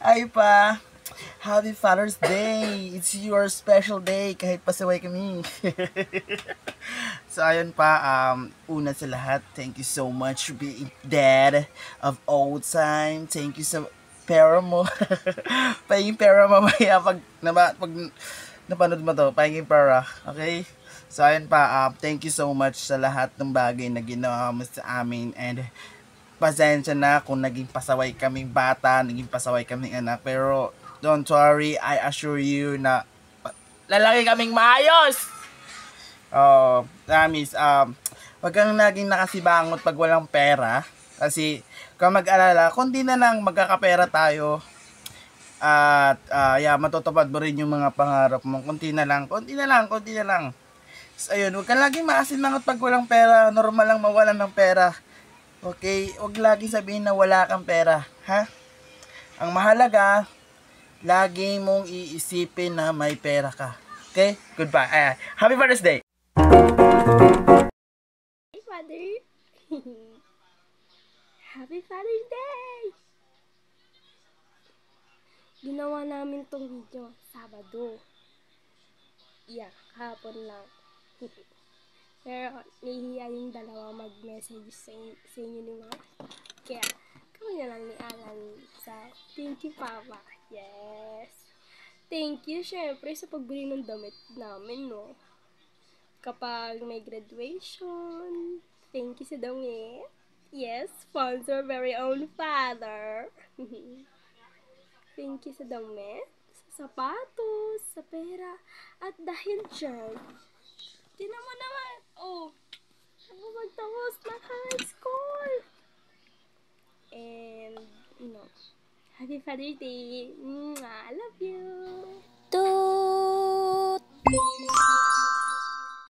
Ay pa, Happy Father's Day! It's your special day kahit pasaway kami. So ayun pa, una sa lahat, thank you so much for being dad of all time. Thank you so pera mo. Pahingin pera mamaya pag napanood mo to, pahingin pera. Okay? So ayun pa, thank you so much sa lahat ng bagay na ginawa mo sa amin, and pasensya na kung naging pasaway kaming bata, naging pasaway kaming anak, pero don't worry, I assure you na lalaki kaming maayos! Promise, wag kang naging nakasibangot pag walang pera. Kasi, kung mag-alala, kundi na lang magkakapera tayo. At, matutupad mo rin yung mga pangarap mo. Kunti na lang. So, ayun, wag kang laging maasinmangot pag walang pera. Normal lang mawalan ng pera. Okay? Wag laging sabihin na wala kang pera. Ha? Ang mahalaga, lagi mong iisipin na may pera ka. Okay? Goodbye. Happy Father's Day! Hi, Father! Happy Father's Day! Ginawa namin tong video Sabado. Kahapon lang. Pero nahihiya yung dalawa mag-message sa inyo ni Mama. Kaya, kami na lang ni Alan sa thank you, Papa. Yes! Thank you, syempre, sa pagbili ng damit namin, no? Kapag may graduation, thank you sa damit. Yes, sponsor very own father. Thank you sa damit, sa sapatos, sa pera, at dahil dyan, tinan mo naman, ako magtapos ng high school. And, happy Father's Day. Mwah, I love you.